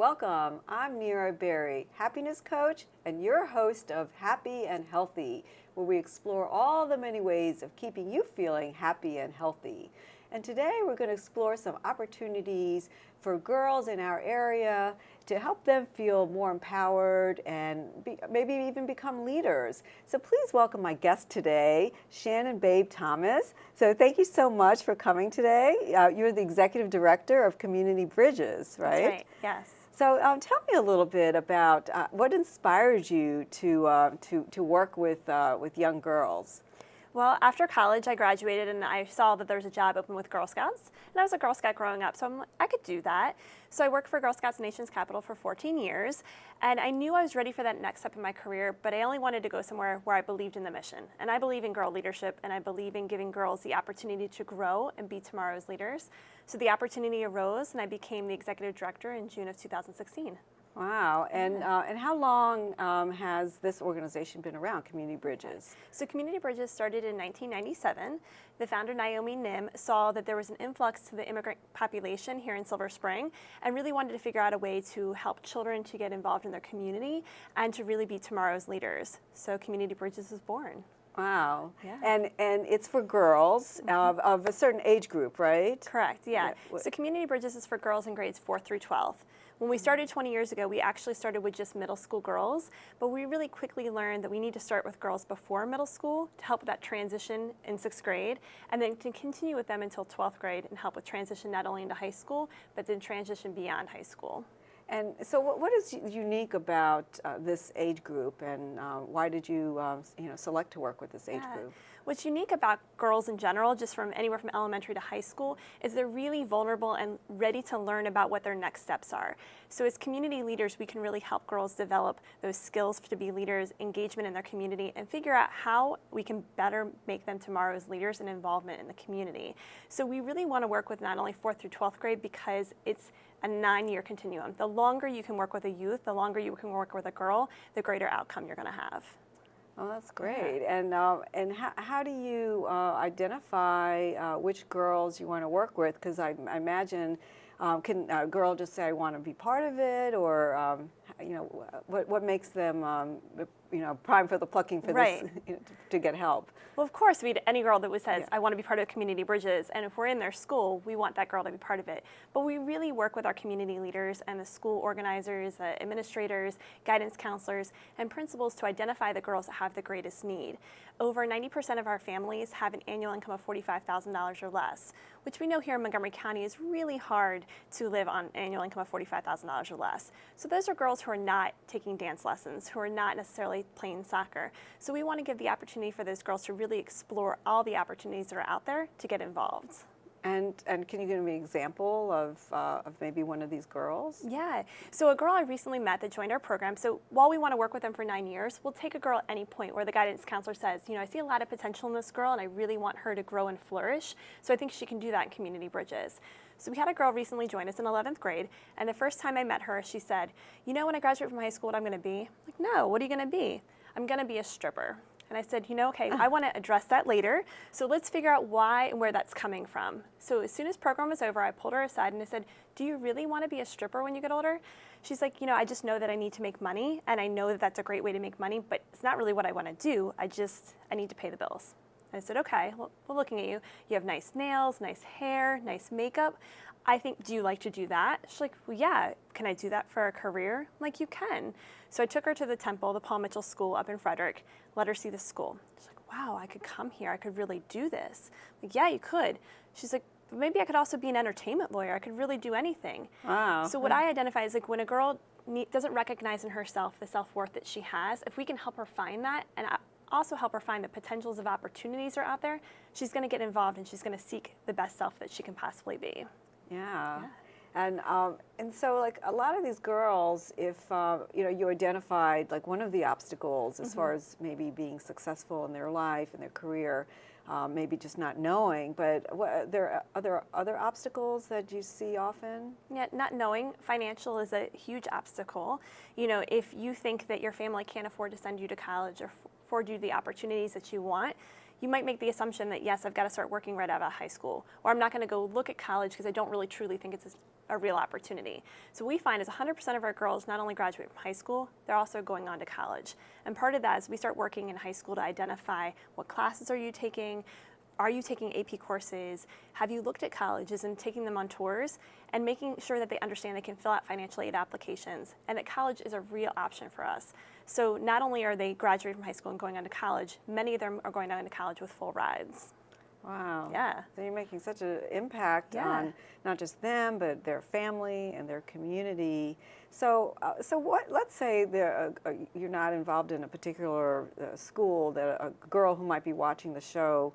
welcome. I'm Nira Berry, happiness coach and your host of Happy and Healthy, where we explore all the many ways of keeping you feeling happy and healthy. And today we're going to explore some opportunities for girls in our area to help them feel more empowered and maybe even become leaders. So please welcome my guest today, Shannon Babe Thomas. So thank you so much for coming today. You're the Executive Director of Community Bridges, right? That's right, yes. So tell me a little bit about what inspired you to work with young girls. Well, after college, I graduated and I saw that there was a job open with Girl Scouts. And I was a Girl Scout growing up, so I'm like, I could do that. So I worked for Girl Scouts Nation's Capital for 14 years. And I knew I was ready for that next step in my career, but I only wanted to go somewhere where I believed in the mission. And I believe in girl leadership, and I believe in giving girls the opportunity to grow and be tomorrow's leaders. So the opportunity arose, and I became the Executive Director in June of 2016. Wow, and how long has this organization been around, Community Bridges? So Community Bridges started in 1997. The founder, Naomi Nim, saw that there was an influx to the immigrant population here in Silver Spring and really wanted to figure out a way to help children to get involved in their community and to really be tomorrow's leaders. So Community Bridges was born. Wow. Yeah. And it's for girls of a certain age group, right? Correct, yeah. So Community Bridges is for girls in grades 4 through 12. When we started 20 years ago, we actually started with just middle school girls, but we really quickly learned that we need to start with girls before middle school to help with that transition in 6th grade, and then to continue with them until 12th grade and help with transition not only into high school, but then transition beyond high school. And so what is unique about this age group, and why did you select to work with this age group? What's unique about girls in general, just from anywhere from elementary to high school, is they're really vulnerable and ready to learn about what their next steps are. So as community leaders, we can really help girls develop those skills to be leaders, engagement in their community, and figure out how we can better make them tomorrow's leaders and involvement in the community. So we really want to work with not only 4th through 12th grade because it's a 9-year continuum. The longer you can work with a youth, the longer you can work with a girl, the greater outcome you're going to have. Oh, that's great. Yeah. And how do you identify which girls you want to work with? Because I imagine, can a girl just say, I want to be part of it, or what makes them prime for the plucking for this to get help? Well, of course, any girl that says, I want to be part of Community Bridges, and if we're in their school, we want that girl to be part of it. But we really work with our community leaders and the school organizers, the administrators, guidance counselors, and principals to identify the girls that have the greatest need. Over 90% of our families have an annual income of $45,000 or less, which we know here in Montgomery County is really hard to live on an annual income of $45,000 or less. So those are girls who are not taking dance lessons, who are not necessarily playing soccer. So we want to give the opportunity for those girls to really explore all the opportunities that are out there to get involved. And can you give me an example of maybe one of these girls? Yeah. So a girl I recently met that joined our program, so while we want to work with them for 9 years, we'll take a girl at any point where the guidance counselor says, I see a lot of potential in this girl and I really want her to grow and flourish, so I think she can do that in Community Bridges. So we had a girl recently join us in 11th grade, and the first time I met her, she said, when I graduate from high school, what I'm going to be? I'm like, no, what are you going to be? I'm going to be a stripper. And I said, okay, I want to address that later. So let's figure out why and where that's coming from. So as soon as program was over, I pulled her aside and I said, do you really want to be a stripper when you get older? She's like, I just know that I need to make money, and I know that that's a great way to make money, but it's not really what I want to do. I need to pay the bills. And I said, okay, well, we're looking at you. You have nice nails, nice hair, nice makeup. I think, do you like to do that? She's like, well, yeah, can I do that for a career? I'm like, you can. So I took her to the Temple, the Paul Mitchell School up in Frederick, let her see the school. She's like, wow, I could come here, I could really do this. I'm like, yeah, you could. She's like, but maybe I could also be an entertainment lawyer, I could really do anything. Wow. So what I identify is when a girl doesn't recognize in herself the self-worth that she has, if we can help her find that, and also help her find the potentials of opportunities are out there, she's going to get involved and she's going to seek the best self that she can possibly be. Yeah. And so a lot of these girls, if you identified one of the obstacles as far as maybe being successful in their life and their career, maybe just not knowing, but there are other obstacles that you see often? Yeah, not knowing. Financial is a huge obstacle. If you think that your family can't afford to send you to college or afford you the opportunities that you want, you might make the assumption that, yes, I've got to start working right out of high school, or I'm not going to go look at college because I don't really truly think it's a real opportunity. So we find is 100% of our girls not only graduate from high school, they're also going on to college. And part of that is we start working in high school to identify what classes are you taking, are you taking AP courses, have you looked at colleges and taking them on tours, and making sure that they understand they can fill out financial aid applications and that college is a real option for us. So not only are they graduating from high school and going on to college, many of them are going on to college with full rides. Wow. Yeah. So you're making such an impact on not just them, but their family and their community. So, what? Let's say you're not involved in a particular school. That a girl who might be watching the show,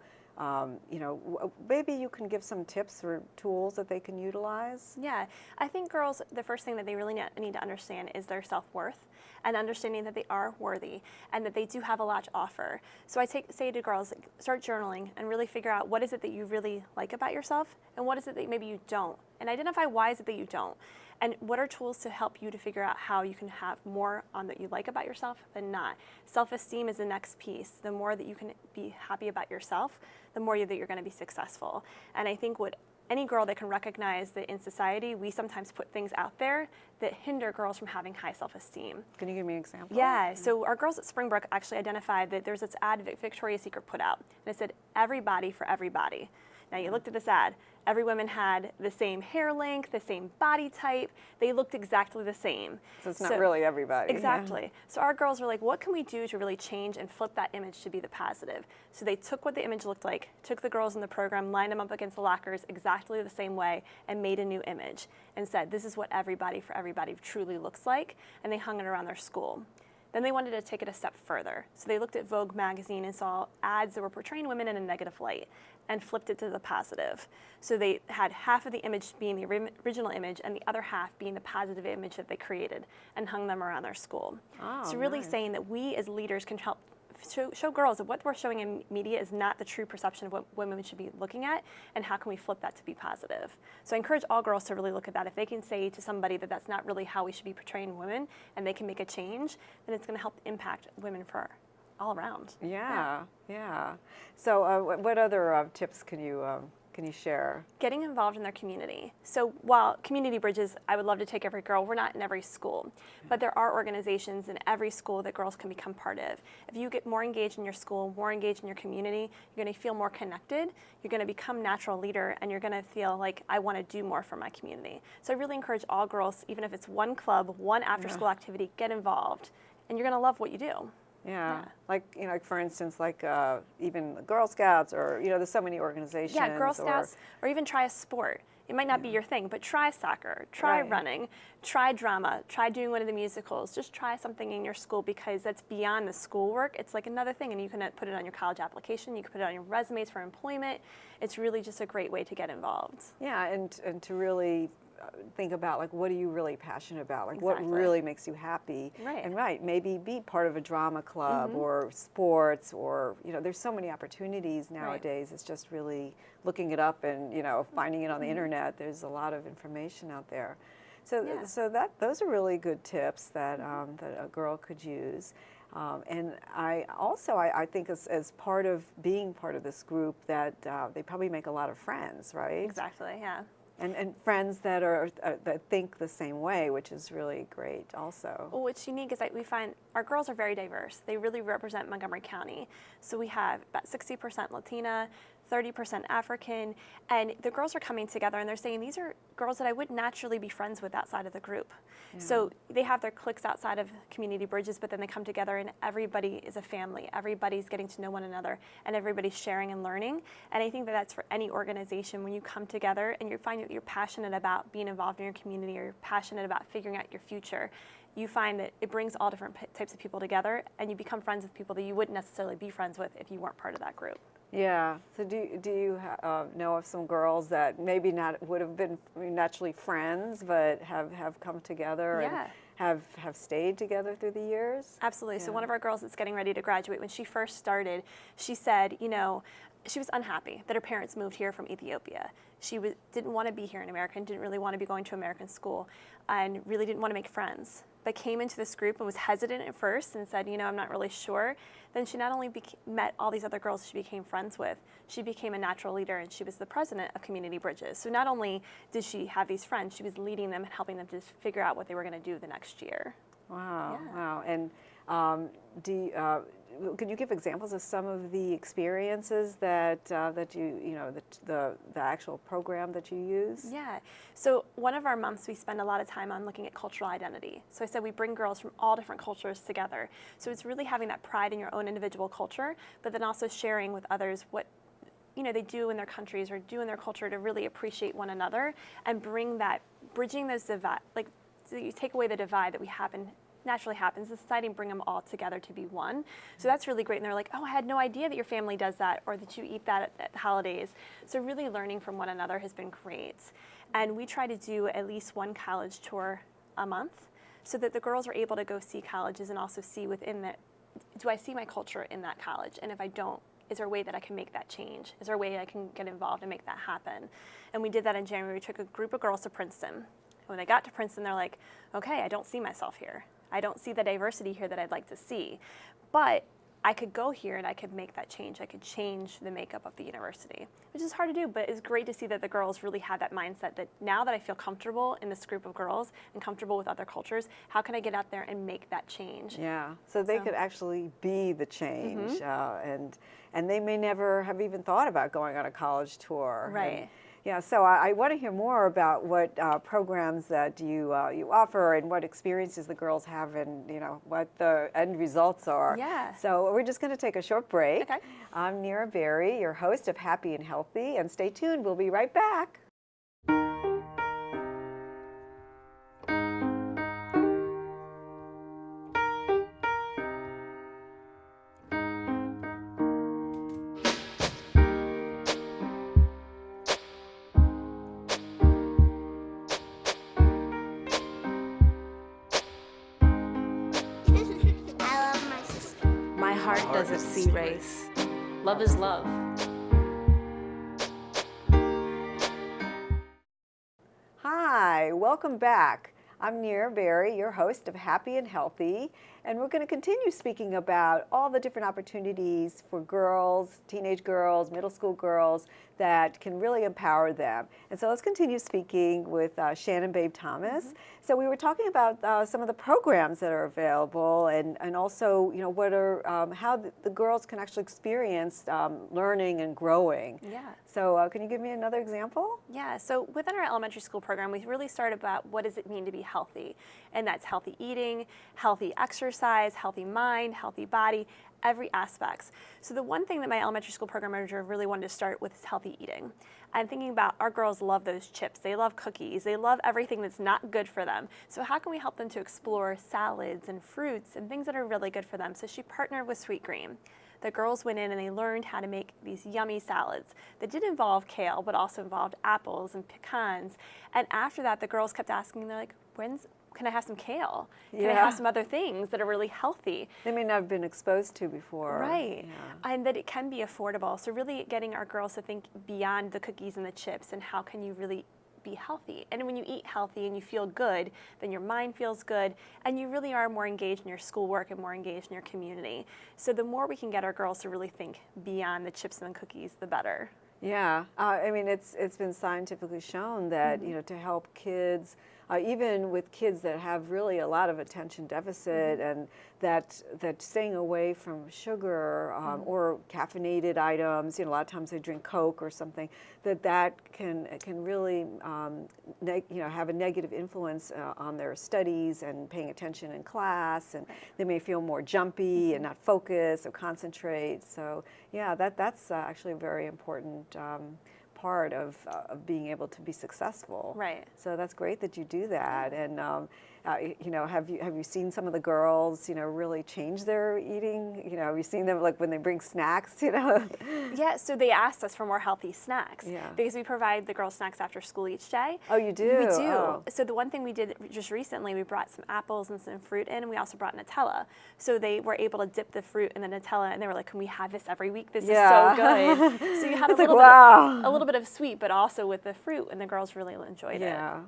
maybe you can give some tips or tools that they can utilize. Yeah, I think girls, the first thing that they really need to understand is their self-worth and understanding that they are worthy and that they do have a lot to offer. So I say to girls, start journaling and really figure out what is it that you really like about yourself and what is it that maybe you don't. And identify why is it that you don't. And what are tools to help you to figure out how you can have more on that you like about yourself than not. Self-esteem is the next piece. The more that you can be happy about yourself, the more that you're going to be successful. And I think what any girl that can recognize that in society we sometimes put things out there that hinder girls from having high self-esteem. Can you give me an example? Yeah, so our girls at Springbrook actually identified that there's this ad that Victoria's Secret put out, and it said, everybody for everybody. Now you looked at this ad, every woman had the same hair length, the same body type, they looked exactly the same. So it's not really everybody. Exactly. Yeah. So our girls were like, what can we do to really change and flip that image to be the positive? So they took what the image looked like, took the girls in the program, lined them up against the lockers exactly the same way, and made a new image and said, this is what everybody for everybody truly looks like, and they hung it around their school. Then they wanted to take it a step further. So they looked at Vogue magazine and saw ads that were portraying women in a negative light and flipped it to the positive. So they had half of the image being the original image and the other half being the positive image that they created and hung them around their school. Oh, so really nice. saying that we as leaders can help show girls that what we're showing in media is not the true perception of what women should be looking at, and how can we flip that to be positive. So I encourage all girls to really look at that. If they can say to somebody that that's not really how we should be portraying women and they can make a change, then it's going to help impact women for all around. Yeah. So what other tips can you share? Getting involved in their community. So while community bridges, I would love to take every girl, we're not in every school, but there are organizations in every school that girls can become part of. If you get more engaged in your school, more engaged in your community, you're going to feel more connected, you're going to become natural leader, and you're going to feel like, I want to do more for my community. So I really encourage all girls, even if it's one club, one after school activity, get involved, and you're going to love what you do. Yeah, like for instance, even the Girl Scouts, or there's so many organizations. Yeah, Girl Scouts, or even try a sport. It might not be your thing, but try soccer, try running, try drama, try doing one of the musicals. Just try something in your school, because that's beyond the schoolwork. It's like another thing, and you can put it on your college application. You can put it on your resumes for employment. It's really just a great way to get involved. Yeah, and to really think about what are you really passionate about, Exactly. what really makes you happy, Right. And maybe be part of a drama club or sports, or there's so many opportunities nowadays. It's just really looking it up and finding it on the internet. There's a lot of information out there. So those are really good tips that that a girl could use. And I think as part of being part of this group, that they probably make a lot of friends, right? Exactly, yeah. And friends that are that think the same way, which is really great also. Well, what's unique is that we find our girls are very diverse. They really represent Montgomery County. So we have about 60% Latina, 30% African, and the girls are coming together and they're saying these are girls that I wouldn't naturally be friends with outside of the group. Yeah. So they have their cliques outside of community bridges, but then they come together and everybody is a family. Everybody's getting to know one another and everybody's sharing and learning. And I think that that's for any organization. When you come together and you find that you're passionate about being involved in your community, or you're passionate about figuring out your future, you find that it brings all different types of people together, and you become friends with people that you wouldn't necessarily be friends with if you weren't part of that group. Yeah. So do you know of some girls that maybe not would have been naturally friends, but have come together and have stayed together through the years? Absolutely. Yeah. So one of our girls that's getting ready to graduate, when she first started, she said, she was unhappy that her parents moved here from Ethiopia. She didn't want to be here in America and didn't really want to be going to American school and really didn't want to make friends. that came into this group and was hesitant at first and said, I'm not really sure, then she not only met all these other girls she became friends with, she became a natural leader, and she was the president of Community Bridges. So not only did she have these friends, she was leading them and helping them to figure out what they were going to do the next year. Wow, wow. And can you give examples of some of the experiences that the actual program that you use? Yeah. So one of our months, we spend a lot of time on looking at cultural identity. So I said we bring girls from all different cultures together. So it's really having that pride in your own individual culture, but then also sharing with others what they do in their countries or do in their culture to really appreciate one another and bridging those divide, so you take away the divide that naturally happens in society and bring them all together to be one. So that's really great. And they're like, oh, I had no idea that your family does that or that you eat that at the holidays. So really learning from one another has been great. And we try to do at least one college tour a month so that the girls are able to go see colleges and also see within that, do I see my culture in that college? And if I don't, is there a way that I can make that change? Is there a way I can get involved and make that happen? And we did that in January. We took a group of girls to Princeton. And when they got to Princeton, they're like, okay, I don't see myself here. I don't see the diversity here that I'd like to see. But I could go here and I could make that change. I could change the makeup of the university, which is hard to do, but it's great to see that the girls really have that mindset that now that I feel comfortable in this group of girls and comfortable with other cultures, how can I get out there and make that change? Yeah, so they could actually be the change, and they may never have even thought about going on a college tour. Right. Yeah, so I want to hear more about what programs that you offer and what experiences the girls have and what the end results are. Yeah. So we're just going to take a short break. Okay. I'm Nira Berry, your host of Happy and Healthy, and stay tuned. We'll be right back. I love my sister. My heart doesn't see race. Love is love. Hi, welcome back. I'm Nira Berry, your host of Happy and Healthy, and we're going to continue speaking about all the different opportunities for girls, teenage girls, middle school girls that can really empower them. And so let's continue speaking with Shannon Babe Thomas. So we were talking about some of the programs that are available and also what are how the girls can actually experience learning and growing. Yeah. So can you give me another example? Yeah, so within our elementary school program, we really start about what does it mean to be healthy. And that's healthy eating, healthy exercise, healthy mind, healthy body, every aspect. So the one thing that my elementary school program manager really wanted to start with is healthy eating. I'm thinking about our girls love those chips, they love cookies, they love everything that's not good for them. So how can we help them to explore salads and fruits and things that are really good for them? So she partnered with Sweet Green. The girls went in and they learned how to make these yummy salads that did involve kale, but also involved apples and pecans. And after that, the girls kept asking, they're like, can I have some kale? Can I have some other things that are really healthy? They may not have been exposed to before. Right. Yeah. And that it can be affordable. So really getting our girls to think beyond the cookies and the chips and how can you really be healthy. And when you eat healthy and you feel good, then your mind feels good and you really are more engaged in your schoolwork and more engaged in your community. So the more we can get our girls to really think beyond the chips and the cookies, the better. Yeah, I mean, it's been scientifically shown that to help kids, even with kids that have really a lot of attention deficit, and that staying away from sugar or caffeinated items, a lot of times they drink Coke or something, that can really have a negative influence on their studies and paying attention in class, and they may feel more jumpy and not focus or concentrate. So yeah, that's actually a very important part of being able to be successful. Right. So that's great that you do that. And have you seen some of the girls really change their eating? Have you seen them like when they bring snacks? Yeah. So they asked us for more healthy snacks. Yeah. Because we provide the girls snacks after school each day. Oh, you do? We do. Oh. So the one thing we did just recently, we brought some apples and some fruit in, and we also brought Nutella. So they were able to dip the fruit in the Nutella, and they were like, "Can we have this every week? This is so good." So you had a little bit of sweet, but also with the fruit, and the girls really enjoyed it. Yeah.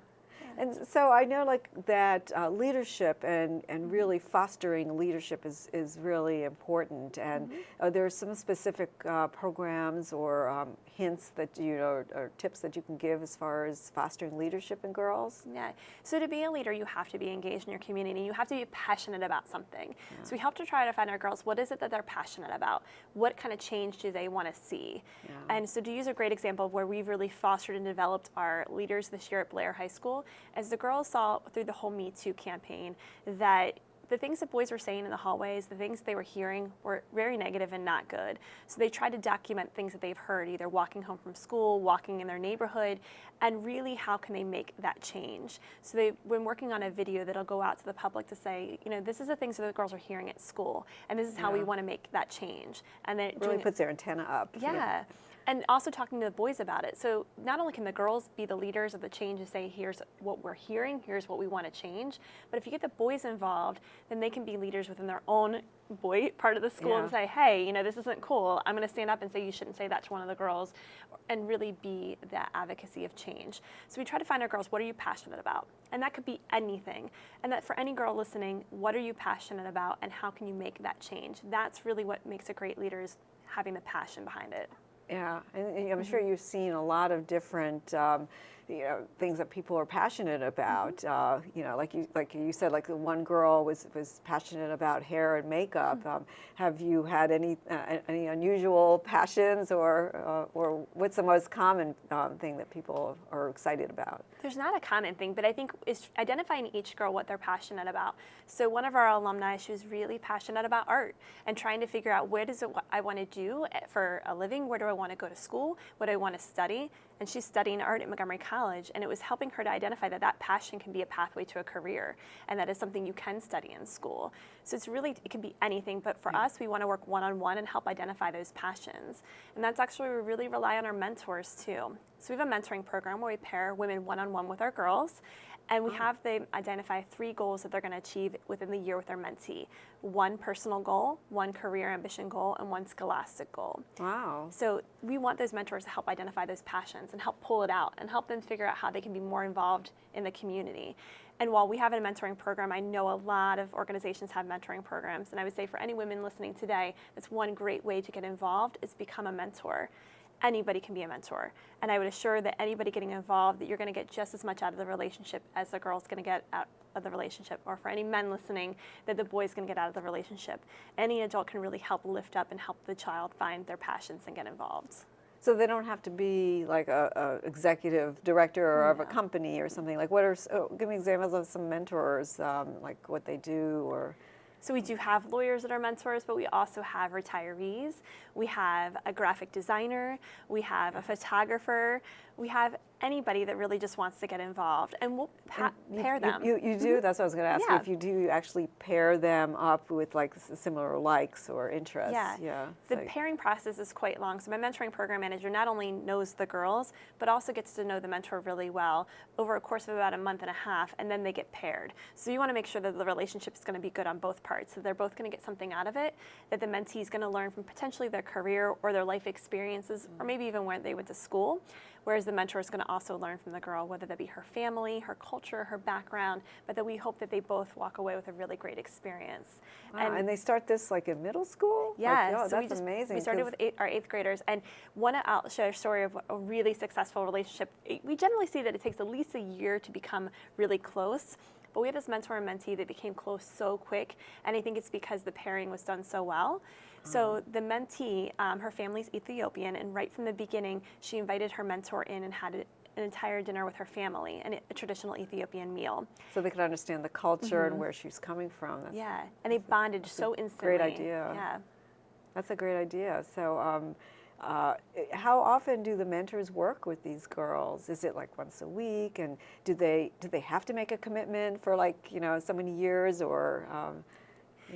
And so I know like that leadership and really fostering leadership is really important. And there are some specific programs or hints that or tips that you can give as far as fostering leadership in girls. Yeah. So to be a leader, you have to be engaged in your community. You have to be passionate about something. Yeah. So we help to try to find our girls, what is it that they're passionate about? What kind of change do they want to see? Yeah. And so to use a great example of where we've really fostered and developed our leaders this year at Blair High School, as the girls saw through the whole Me Too campaign that the things that boys were saying in the hallways, the things they were hearing were very negative and not good. So they tried to document things that they've heard, either walking home from school, walking in their neighborhood, and really how can they make that change. So they've been working on a video that'll go out to the public to say, this is the things that the girls are hearing at school, and this is how we want to make that change. And then it really puts their antenna up. Yeah. And also talking to the boys about it. So not only can the girls be the leaders of the change and say, here's what we're hearing, here's what we want to change, but if you get the boys involved, then they can be leaders within their own boy part of the school and say, hey, this isn't cool. I'm going to stand up and say you shouldn't say that to one of the girls, and really be that advocacy of change. So we try to find our girls, what are you passionate about? And that could be anything. And that for any girl listening, what are you passionate about and how can you make that change? That's really what makes a great leader, is having the passion behind it. Yeah, and I'm sure you've seen a lot of different, things that people are passionate about. Like you said, like the one girl was passionate about hair and makeup. Have you had any unusual passions, or what's the most common thing that people are excited about? There's not a common thing, but I think it's identifying each girl what they're passionate about. So one of our alumni, she was really passionate about art and trying to figure out what I want to do for a living, where do I want to go to school, what do I want to study, and she's studying art at Montgomery College, and it was helping her to identify that passion can be a pathway to a career, and that is something you can study in school. So it can be anything, but for us, we want to work one-on-one and help identify those passions. And that's actually, we really rely on our mentors too. So we have a mentoring program where we pair women one-on-one with our girls, and we have them identify 3 goals that they're going to achieve within the year with their mentee. 1 personal goal, 1 career ambition goal, and 1 scholastic goal. Wow. So we want those mentors to help identify those passions and help pull it out and help them figure out how they can be more involved in the community. And while we have a mentoring program, I know a lot of organizations have mentoring programs, and I would say for any women listening today, that's one great way to get involved, is become a mentor. Anybody can be a mentor. And I would assure that anybody getting involved, that you're going to get just as much out of the relationship as the girl's going to get out of the relationship, or for any men listening, that the boy's going to get out of the relationship. Any adult can really help lift up and help the child find their passions and get involved. So they don't have to be like a executive director of a company or something. Like give me examples of some mentors, like what they do, or... So we do have lawyers that are mentors, but we also have retirees. We have a graphic designer. We have a photographer. We have anybody that really just wants to get involved, and we'll pair them. You do? That's what I was going to ask you. Yeah. If you do actually pair them up with like similar likes or interests. Yeah. The pairing process is quite long. So my mentoring program manager not only knows the girls, but also gets to know the mentor really well over a course of about a month and a half, and then they get paired. So you want to make sure that the relationship is going to be good on both parts. So they're both going to get something out of it, that the mentee is going to learn from potentially their career or their life experiences, or maybe even where they went to school. Whereas the mentor is going to also learn from the girl, whether that be her family, her culture, her background, but that we hope that they both walk away with a really great experience. Wow, and they start this like in middle school? Yeah, like, so that's amazing. We started with our 8th graders, and I'll share a story of a really successful relationship. We generally see that it takes at least a year to become really close. But we have this mentor and mentee that became close so quick, and I think it's because the pairing was done so well. So the mentee, her family's Ethiopian, and right from the beginning, she invited her mentor in and had an entire dinner with her family, and a traditional Ethiopian meal. So they could understand the culture and where she's coming from. And they bonded so instantly. Great idea. Yeah. That's a great idea. So how often do the mentors work with these girls? Is it like once a week? And do they have to make a commitment for like, so many years, or...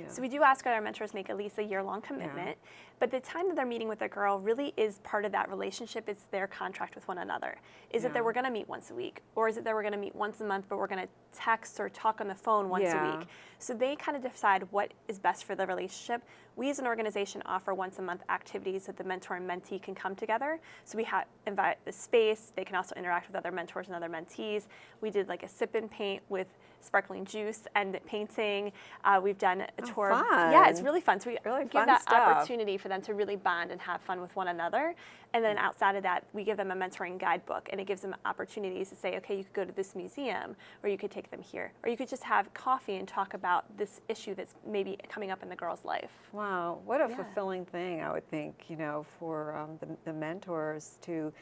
So we do ask our mentors make at least a year-long commitment. But the time that they're meeting with a girl really is part of that relationship. It's their contract with one another. Is it that we're going to meet once a week? Or is it that we're going to meet once a month, but we're going to text or talk on the phone once a week? So they kind of decide what is best for the relationship. We as an organization offer once a month activities that the mentor and mentee can come together. So we invite the space. They can also interact with other mentors and other mentees. We did like a sip and paint with sparkling juice and painting. We've done a tour. Fun. Yeah, it's really fun. So we Really give fun that stuff. opportunity for them to really bond and have fun with one another. And then outside of that, we give them a mentoring guidebook, and it gives them opportunities to say, okay, you could go to this museum, or you could take them here, or you could just have coffee and talk about this issue that's maybe coming up in the girl's life. Wow, what a fulfilling thing, I would think, for the mentors to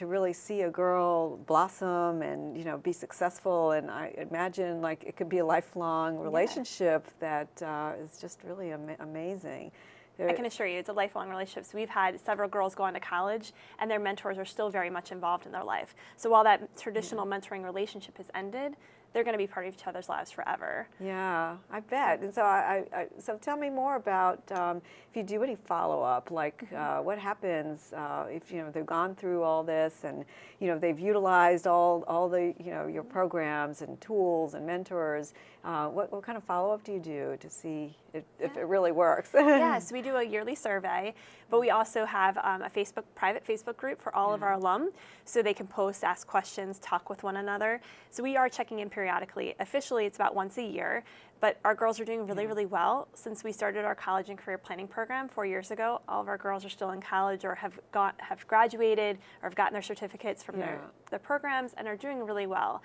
really see a girl blossom and be successful. And I imagine like it could be a lifelong relationship that is just really amazing. I can assure you it's a lifelong relationship. So we've had several girls go on to college, and their mentors are still very much involved in their life. So while that traditional mentoring relationship has ended, they're going to be part of each other's lives forever. Yeah, I bet. And so so tell me more about if you do any follow-up, like what happens if they've gone through all this and they've utilized all the your programs and tools and mentors. What kind of follow-up do you do to see if it really works? Yes, we do a yearly survey, but we also have a private Facebook group for all of our alum, so they can post, ask questions, talk with one another. So we are checking in periodically. Officially, it's about once a year, but our girls are doing really, really well. Since we started our college and career planning program 4 years ago, all of our girls are still in college or have graduated or have gotten their certificates from their programs and are doing really well.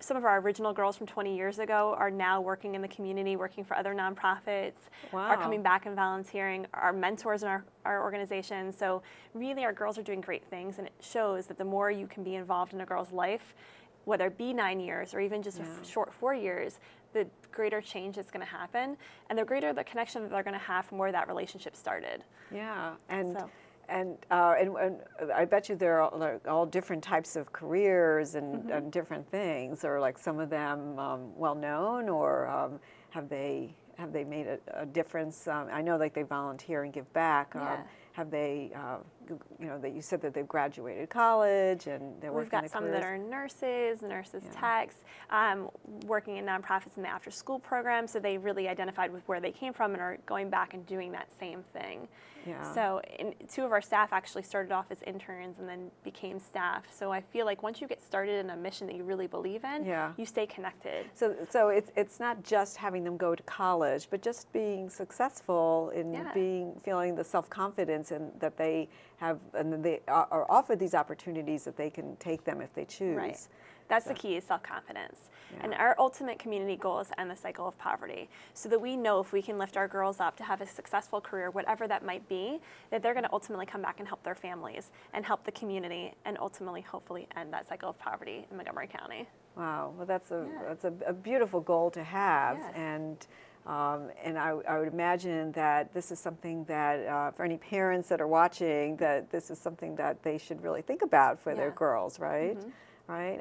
Some of our original girls from 20 years ago are now working in the community, working for other nonprofits, are coming back and volunteering, are mentors in our organization. So really our girls are doing great things, and it shows that the more you can be involved in a girl's life, whether it be 9 years or even just a short 4 years, the greater change that's going to happen, and the greater the connection that they're going to have from where that relationship started. Yeah, and I bet you there are all different types of careers and different things. Or like some of them well known, or have they made a difference? I know like they volunteer and give back. Have they, that you said that they've graduated college and they're working. We've got some that are nurses techs, working in nonprofits in the after-school program. So they really identified with where they came from and are going back and doing that same thing. So two of our staff actually started off as interns and then became staff. So I feel like once you get started in a mission that you really believe in, you stay connected. So it's not just having them go to college, but just being successful in feeling the self-confidence and that they have, and they are offered these opportunities that they can take them if they choose. Right. That's the key, is self-confidence. And our ultimate community goal is to end the cycle of poverty, so that we know if we can lift our girls up to have a successful career, whatever that might be, that they're going to ultimately come back and help their families and help the community and ultimately, hopefully, end that cycle of poverty in Montgomery County. Wow, well that's a beautiful goal to have. And I would imagine that this is something that for any parents that are watching, that this is something that they should really think about for their girls, right? Right.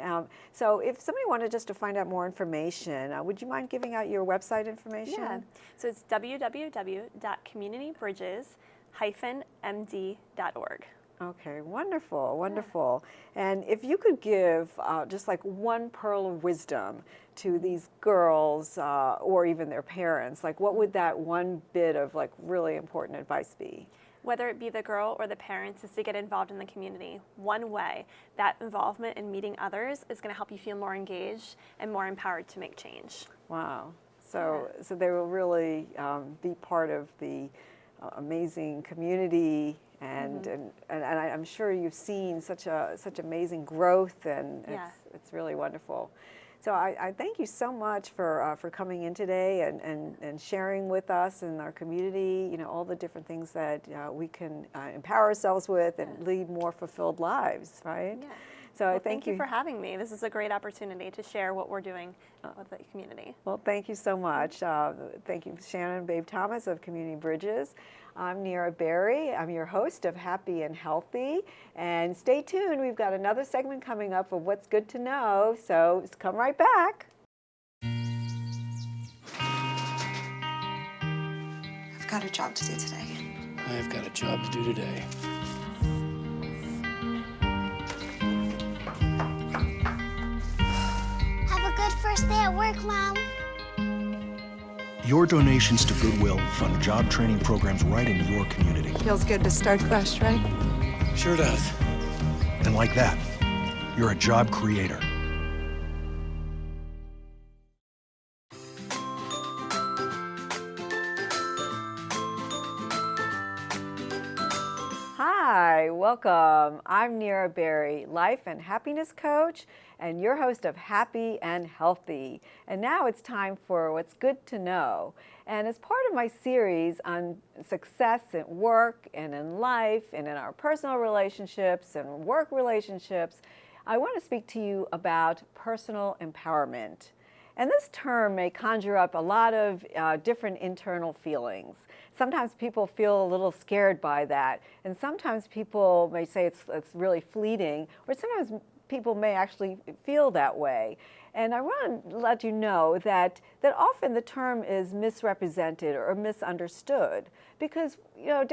So if somebody wanted just to find out more information, would you mind giving out your website information? Yeah. So it's www.communitybridges-md.org. Okay, wonderful, wonderful. And if you could give just like one pearl of wisdom to these girls or even their parents, like what would that one bit of like really important advice be? Whether it be the girl or the parents, is to get involved in the community. One way, that involvement in meeting others is going to help you feel more engaged and more empowered to make change. Wow. So they will really be part of the amazing community, and I'm sure you've seen such amazing growth, and it's really wonderful. So I thank you so much for coming in today and sharing with us and our community, all the different things that we can empower ourselves with and lead more fulfilled lives, right? Yeah. So well, thank you for having me. This is a great opportunity to share what we're doing with the community. Well, thank you so much. Thank you, Shannon and Babe Thomas of Community Bridges. I'm Nira Berry. I'm your host of Happy and Healthy. And stay tuned. We've got another segment coming up of What's Good to Know. So come right back. I've got a job to do today. I've got a job to do today. Have a good first day at work, Mom. Your donations to Goodwill fund job training programs right in your community. Feels good to start fresh, right? Sure does. And like that, you're a job creator. Hi, welcome. I'm Nira Berry, life and happiness coach, and your host of Happy and Healthy. And now it's time for What's Good to Know. And as part of my series on success at work and in life and in our personal relationships and work relationships, I want to speak to you about personal empowerment. And this term may conjure up a lot of different internal feelings. Sometimes people feel a little scared by that, and sometimes people may say it's really fleeting, or sometimes people may actually feel that way. And I want to let you know that often the term is misrepresented or misunderstood because, you know,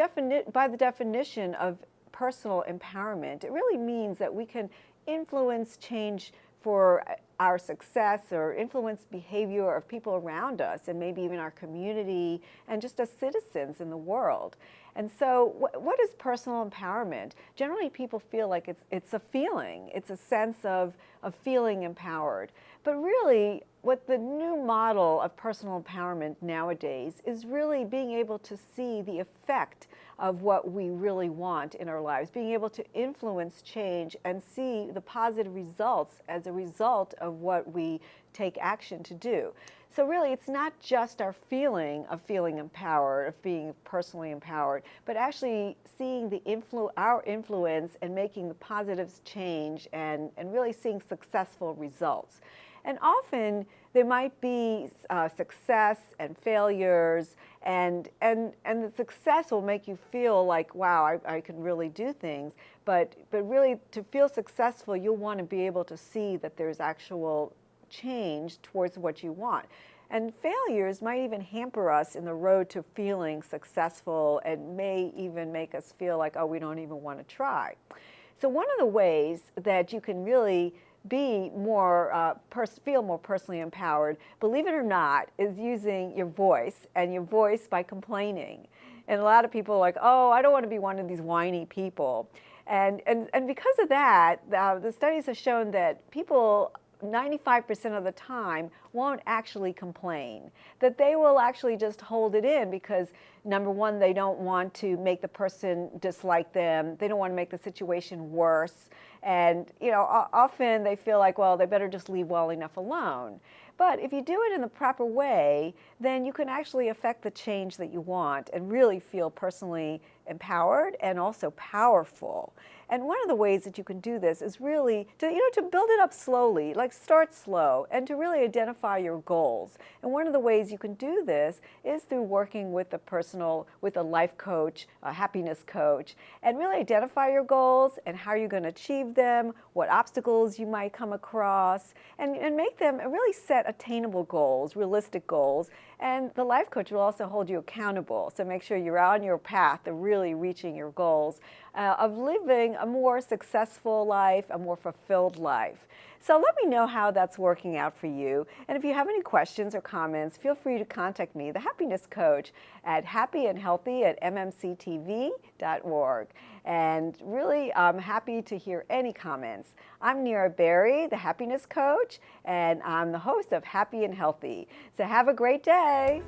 by the definition of personal empowerment, it really means that we can influence change for our success or influence behavior of people around us and maybe even our community and just as citizens in the world. And so what is personal empowerment? Generally people feel like it's a feeling, it's a sense of feeling empowered. But really what the new model of personal empowerment nowadays is really being able to see the effect of what we really want in our lives, being able to influence change and see the positive results as a result of what we take action to do. So really, it's not just our feeling of feeling empowered, of being personally empowered, but actually seeing our influence and making the positive change and really seeing successful results. And often there might be success and failures, and the success will make you feel like, wow, I can really do things. But really, to feel successful, you'll want to be able to see that there's actual change towards what you want. And failures might even hamper us in the road to feeling successful and may even make us feel like, oh, we don't even want to try. So one of the ways that you can really be more, feel more personally empowered, believe it or not, is using your voice, and your voice by complaining. And a lot of people are like, oh, I don't want to be one of these whiny people. And because of that, the studies have shown that people 95% of the time won't actually complain, that they will actually just hold it in because, number one, they don't want to make the person dislike them, they don't want to make the situation worse, and often they feel like, well, they better just leave well enough alone. But if you do it in the proper way, then you can actually affect the change that you want and really feel personally empowered and also powerful. And one of the ways that you can do this is really to build it up slowly, like start slow, and to really identify your goals. And one of the ways you can do this is through working with a life coach, a happiness coach, and really identify your goals and how you're going to achieve them, what obstacles you might come across, and make them really set attainable goals, realistic goals. And the life coach will also hold you accountable, so make sure you're on your path of really reaching your goals, of living a more successful life, a more fulfilled life. So let me know how that's working out for you. And if you have any questions or comments, feel free to contact me, the Happiness Coach, at happyandhealthy@mmctv.org. And really, I'm happy to hear any comments. I'm Nira Berry, the Happiness Coach, and I'm the host of Happy and Healthy. So have a great day.